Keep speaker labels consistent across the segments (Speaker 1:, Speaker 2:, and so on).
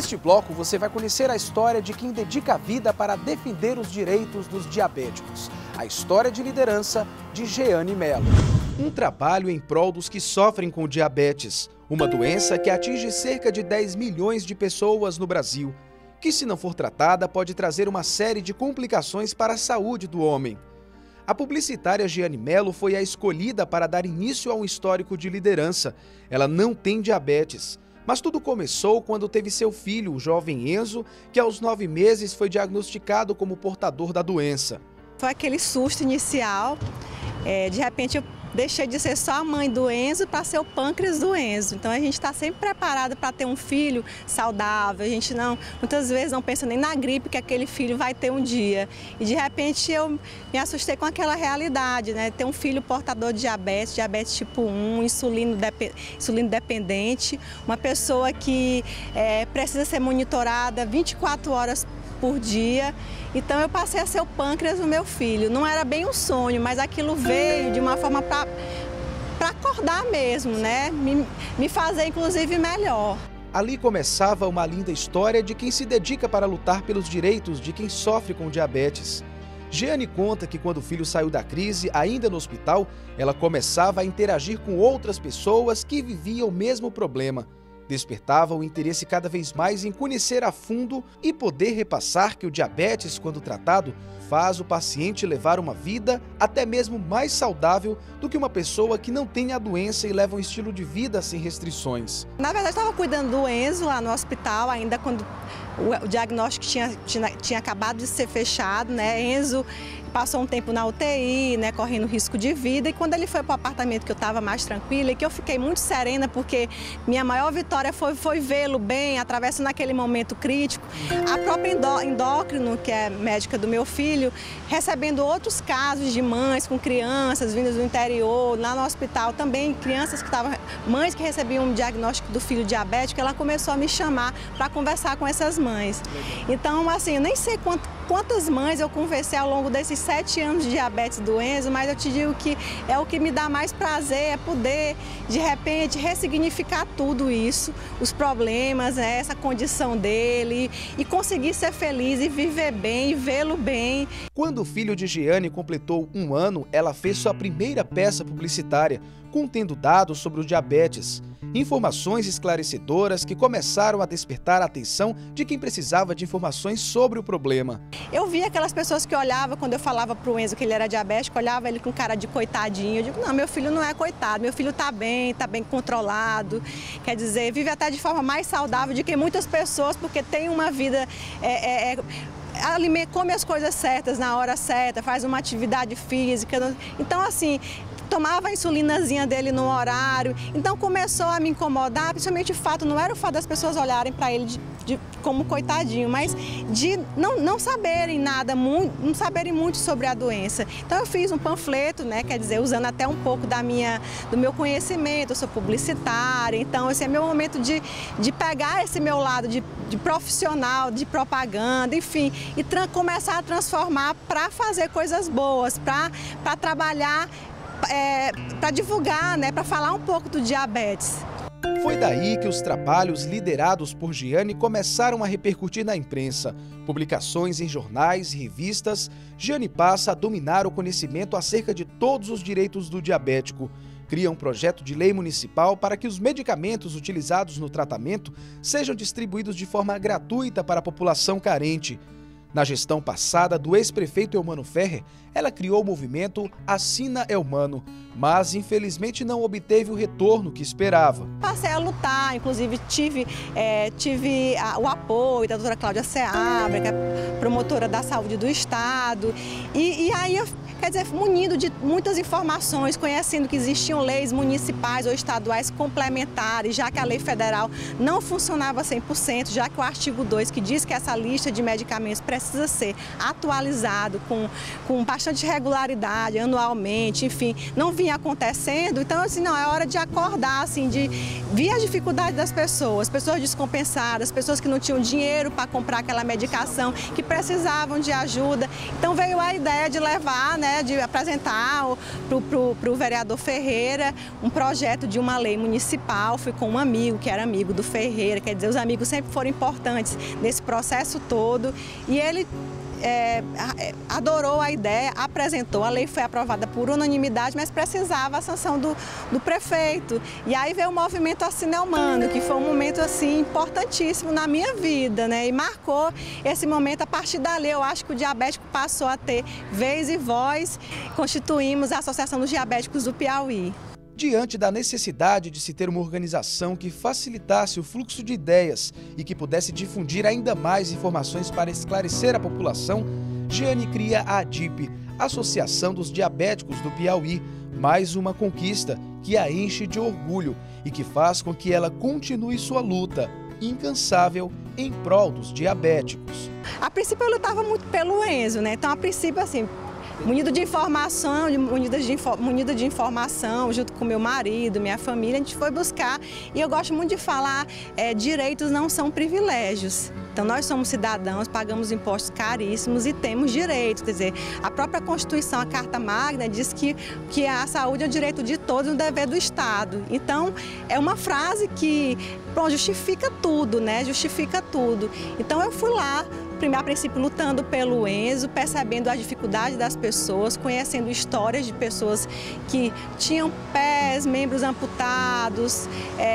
Speaker 1: Neste bloco, você vai conhecer a história de quem dedica a vida para defender os direitos dos diabéticos. A história de liderança de Jeane Mello. Um trabalho em prol dos que sofrem com diabetes, uma doença que atinge cerca de 10 milhões de pessoas no Brasil, que, se não for tratada, pode trazer uma série de complicações para a saúde do homem. A publicitária Jeane Mello foi a escolhida para dar início a um histórico de liderança. Ela não tem diabetes, mas tudo começou quando teve seu filho, o jovem Enzo, que aos 9 meses foi diagnosticado como portador da doença.
Speaker 2: Foi aquele susto inicial, de repente eu deixei de ser só a mãe do Enzo para ser o pâncreas do Enzo. Então a gente está sempre preparado para ter um filho saudável, a gente muitas vezes não pensa nem na gripe que aquele filho vai ter um dia. E de repente eu me assustei com aquela realidade, né? Ter um filho portador de diabetes tipo 1, insulino dependente, uma pessoa que precisa ser monitorada 24 horas por dia. Então eu passei a ser o pâncreas do meu filho. Não era bem um sonho, mas aquilo veio de uma forma para acordar mesmo, né? Me fazer inclusive melhor.
Speaker 1: Ali começava uma linda história de quem se dedica para lutar pelos direitos de quem sofre com diabetes. Jeane conta que quando o filho saiu da crise, ainda no hospital, ela começava a interagir com outras pessoas que viviam o mesmo problema. Despertava o interesse cada vez mais em conhecer a fundo e poder repassar que o diabetes, quando tratado, faz o paciente levar uma vida até mesmo mais saudável do que uma pessoa que não tem a doença e leva um estilo de vida sem restrições.
Speaker 2: Na verdade, eu estava cuidando do Enzo lá no hospital, ainda quando o diagnóstico tinha acabado de ser fechado, né? Enzo passou um tempo na UTI, né, correndo risco de vida, e quando ele foi para o apartamento que eu estava mais tranquila e que eu fiquei muito serena, porque minha maior vitória foi vê-lo bem, atravessando aquele momento crítico. A própria endócrino, que é médica do meu filho, recebendo outros casos de mães com crianças vindas do interior, lá no hospital também, mães que recebiam um diagnóstico do filho diabético, ela começou a me chamar para conversar com essas mães. Então, assim, eu nem sei quantas mães eu conversei ao longo desses 7 anos de diabetes do Enzo, mas eu te digo que é o que me dá mais prazer, é poder, de repente, ressignificar tudo isso, os problemas, né, essa condição dele, e conseguir ser feliz e viver bem, e vê-lo bem.
Speaker 1: Quando o filho de Jeane completou 1 ano, ela fez sua primeira peça publicitária, contendo dados sobre o diabetes. Informações esclarecedoras que começaram a despertar a atenção de quem precisava de informações sobre o problema.
Speaker 2: Eu vi aquelas pessoas que olhavam, quando eu falava para o Enzo que ele era diabético, olhava ele com cara de coitadinho. Eu digo, não, meu filho não é coitado, meu filho está bem controlado. Quer dizer, vive até de forma mais saudável do que muitas pessoas, porque tem uma vida... come as coisas certas na hora certa, faz uma atividade física. Então, assim, tomava a insulinazinha dele no horário. Então começou a me incomodar, principalmente não era o fato das pessoas olharem para ele como coitadinho, mas de não saberem nada, não saberem muito sobre a doença. Então eu fiz um panfleto, né, quer dizer, usando até um pouco do meu conhecimento, eu sou publicitária, então esse é meu momento de pegar esse meu lado de profissional, de propaganda, enfim, e começar a transformar para fazer coisas boas, para trabalhar, para divulgar, né, para falar um pouco do diabetes.
Speaker 1: Foi daí que os trabalhos liderados por Jeane começaram a repercutir na imprensa. Publicações em jornais e revistas, Jeane passa a dominar o conhecimento acerca de todos os direitos do diabético. Cria um projeto de lei municipal para que os medicamentos utilizados no tratamento sejam distribuídos de forma gratuita para a população carente. Na gestão passada do ex-prefeito Eumano Ferrer, ela criou o movimento Assina Eumano, mas infelizmente não obteve o retorno que esperava.
Speaker 2: Passei a lutar, inclusive tive o apoio da doutora Cláudia Seabra, que é promotora da saúde do estado, e aí eu, quer dizer, munido de muitas informações, conhecendo que existiam leis municipais ou estaduais complementares, já que a lei federal não funcionava 100%, já que o artigo 2, que diz que essa lista de medicamentos precisa ser atualizado com bastante regularidade, anualmente, enfim, não vinha acontecendo. Então, assim, não, é hora de acordar, assim, de ver a dificuldade das pessoas descompensadas, pessoas que não tinham dinheiro para comprar aquela medicação, que precisavam de ajuda. Então veio a ideia de levar, né, né, de apresentar para o vereador Ferreira um projeto de uma lei municipal. Fui com um amigo que era amigo do Ferreira, quer dizer, os amigos sempre foram importantes nesse processo todo, e ele adorou a ideia, apresentou, a lei foi aprovada por unanimidade, mas precisava a sanção do prefeito. E aí veio o movimento Assina Humano, que foi um momento assim importantíssimo na minha vida, né? E marcou esse momento. A partir dali, eu acho que o diabético passou a ter vez e voz. Constituímos a Associação dos Diabéticos do Piauí.
Speaker 1: Diante da necessidade de se ter uma organização que facilitasse o fluxo de ideias e que pudesse difundir ainda mais informações para esclarecer a população, Jeane cria a ADIP, Associação dos Diabéticos do Piauí, mais uma conquista que a enche de orgulho e que faz com que ela continue sua luta incansável em prol dos diabéticos.
Speaker 2: A princípio eu lutava muito pelo Enzo, né? Então a princípio assim, munido de informação, junto com meu marido, minha família, a gente foi buscar. E eu gosto muito de falar, direitos não são privilégios. Então nós somos cidadãos, pagamos impostos caríssimos e temos direitos. Quer dizer, a própria Constituição, a Carta Magna, diz que a saúde é o direito de todos e um dever do Estado. Então é uma frase que justifica tudo, né? Justifica tudo. Então eu fui lá, a princípio lutando pelo Enzo, percebendo a dificuldade das pessoas, conhecendo histórias de pessoas que tinham pés, membros amputados,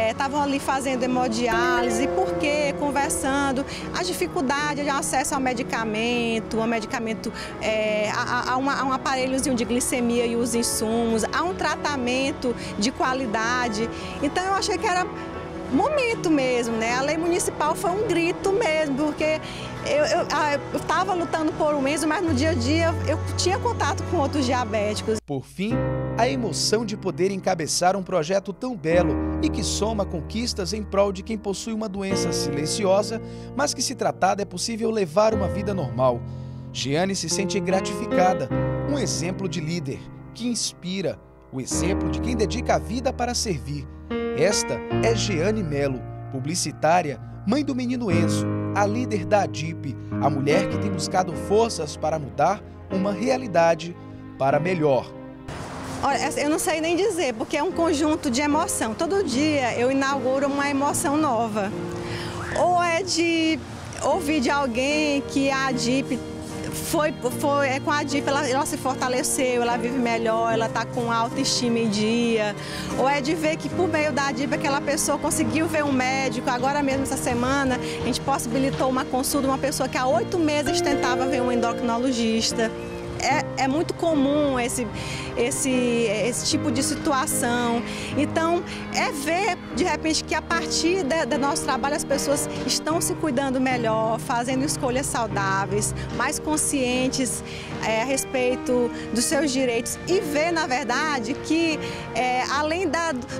Speaker 2: estavam ali fazendo hemodiálise, por quê? Conversando, a dificuldade de acesso ao medicamento, a um aparelhozinho de glicemia e os insumos, a um tratamento de qualidade. Então eu achei que era momento mesmo, né? A lei municipal foi um grito mesmo, porque eu estava lutando por um Enzo, mas no dia a dia eu tinha contato com outros diabéticos.
Speaker 1: Por fim, a emoção de poder encabeçar um projeto tão belo e que soma conquistas em prol de quem possui uma doença silenciosa, mas que, se tratada, é possível levar uma vida normal. Jeane se sente gratificada, um exemplo de líder que inspira, o exemplo de quem dedica a vida para servir. Esta é Jeane Melo, publicitária, mãe do menino Enzo, a líder da ADIP, a mulher que tem buscado forças para mudar uma realidade para melhor.
Speaker 2: Olha, eu não sei nem dizer, porque é um conjunto de emoção. Todo dia eu inauguro uma emoção nova. Ou é de ouvir de alguém que a ADIP com a ADIP ela se fortaleceu, ela vive melhor, ela está com autoestima em dia. Ou é de ver que por meio da ADIP aquela pessoa conseguiu ver um médico. Agora mesmo, essa semana, a gente possibilitou uma consulta, uma pessoa que há 8 meses tentava ver um endocrinologista. É muito comum esse tipo de situação. Então, é ver, de repente, que a partir do nosso trabalho as pessoas estão se cuidando melhor, fazendo escolhas saudáveis, mais conscientes a respeito dos seus direitos, e ver, na verdade, que além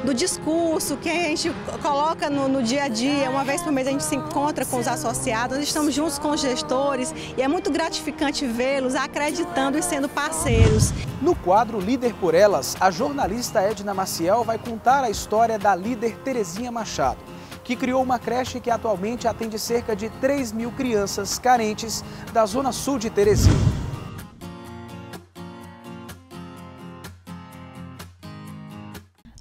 Speaker 2: do discurso que a gente coloca no dia a dia, uma vez por mês a gente se encontra com os associados, nós estamos juntos com os gestores, e é muito gratificante vê-los acreditando e sendo parceiros.
Speaker 1: No quadro Líder por Elas, a jornalista Edna Maciel vai contar a história da líder Terezinha Machado, que criou uma creche que atualmente atende cerca de 3.000 crianças carentes da Zona Sul de Teresina.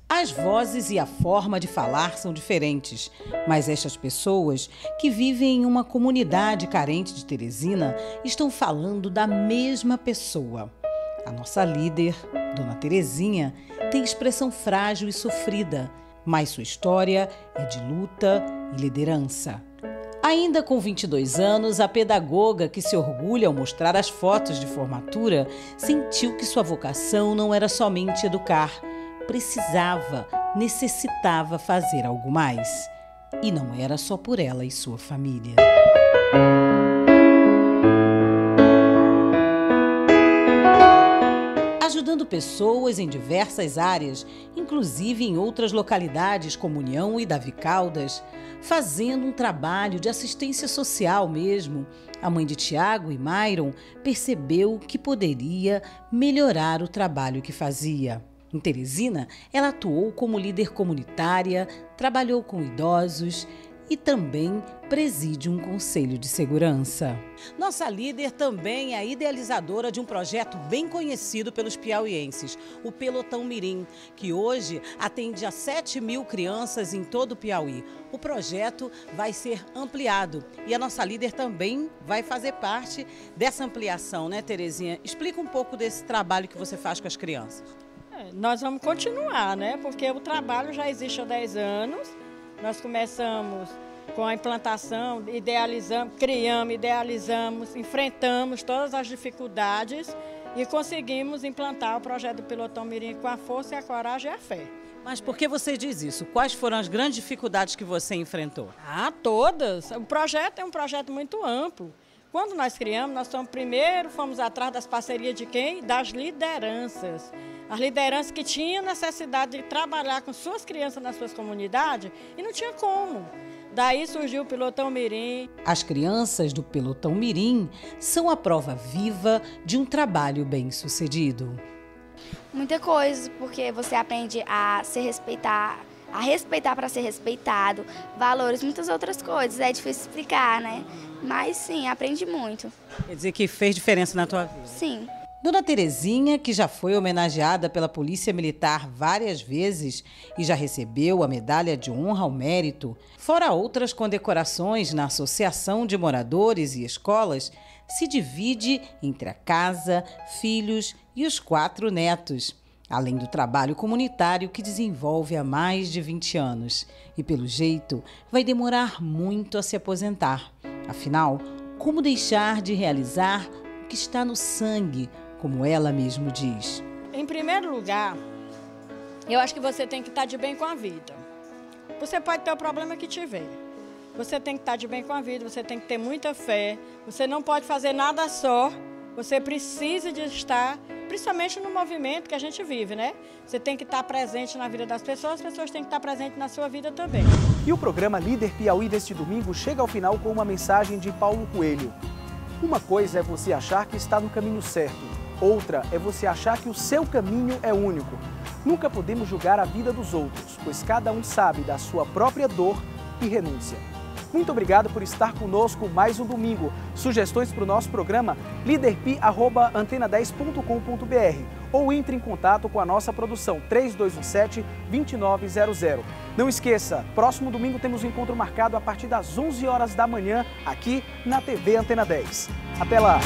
Speaker 3: As vozes e a forma de falar são diferentes, mas estas pessoas que vivem em uma comunidade carente de Teresina estão falando da mesma pessoa. A nossa líder, Dona Terezinha, tem expressão frágil e sofrida, mas sua história é de luta e liderança. Ainda com 22 anos, a pedagoga, que se orgulha ao mostrar as fotos de formatura, sentiu que sua vocação não era somente educar, necessitava fazer algo mais. E não era só por ela e sua família. Ajudando pessoas em diversas áreas, inclusive em outras localidades como União e Davi Caldas, fazendo um trabalho de assistência social mesmo, a mãe de Tiago e Myron percebeu que poderia melhorar o trabalho que fazia. Em Teresina, ela atuou como líder comunitária, trabalhou com idosos e também preside um conselho de segurança. Nossa líder também é a idealizadora de um projeto bem conhecido pelos piauienses, o Pelotão Mirim, que hoje atende a 7.000 crianças em todo o Piauí. O projeto vai ser ampliado e a nossa líder também vai fazer parte dessa ampliação, né, Terezinha? Explica um pouco desse trabalho que você faz com as crianças.
Speaker 4: Nós vamos continuar, né? Porque o trabalho já existe há 10 anos. Nós começamos com a implantação, idealizamos, enfrentamos todas as dificuldades e conseguimos implantar o projeto do Pelotão Mirim com a força, a coragem e a fé.
Speaker 3: Mas por que você diz isso? Quais foram as grandes dificuldades que você enfrentou?
Speaker 4: Todas. O projeto é um projeto muito amplo. Quando nós criamos, fomos atrás das parcerias de quem? Das lideranças. As lideranças que tinham necessidade de trabalhar com suas crianças nas suas comunidades e não tinha como. Daí surgiu o Pelotão Mirim.
Speaker 3: As crianças do Pelotão Mirim são a prova viva de um trabalho bem-sucedido.
Speaker 5: Muita coisa, porque você aprende a se respeitar, a respeitar para ser respeitado, valores, muitas outras coisas. É difícil explicar, né? Mas sim, aprende muito.
Speaker 3: Quer dizer que fez diferença na tua vida?
Speaker 5: Sim.
Speaker 3: Dona Terezinha, que já foi homenageada pela Polícia Militar várias vezes e já recebeu a Medalha de Honra ao Mérito, fora outras condecorações na Associação de Moradores e Escolas, se divide entre a casa, filhos e os 4 netos, além do trabalho comunitário que desenvolve há mais de 20 anos. E, pelo jeito, vai demorar muito a se aposentar. Afinal, como deixar de realizar o que está no sangue, como ela mesmo diz?
Speaker 4: Em primeiro lugar, eu acho que você tem que estar de bem com a vida. Você pode ter o problema que tiver. Você tem que estar de bem com a vida, você tem que ter muita fé. Você não pode fazer nada só. Você precisa de estar, principalmente no movimento que a gente vive, né? Você tem que estar presente na vida das pessoas, as pessoas têm que estar presentes na sua vida também.
Speaker 1: E o programa Líder Piauí deste domingo chega ao final com uma mensagem de Paulo Coelho. Uma coisa é você achar que está no caminho certo. Outra é você achar que o seu caminho é único. Nunca podemos julgar a vida dos outros, pois cada um sabe da sua própria dor e renúncia. Muito obrigado por estar conosco mais um domingo. Sugestões para o nosso programa? liderpi@antena10.com.br ou entre em contato com a nossa produção 3217-2900. Não esqueça, próximo domingo temos um encontro marcado a partir das 11 horas da manhã aqui na TV Antena 10. Até lá!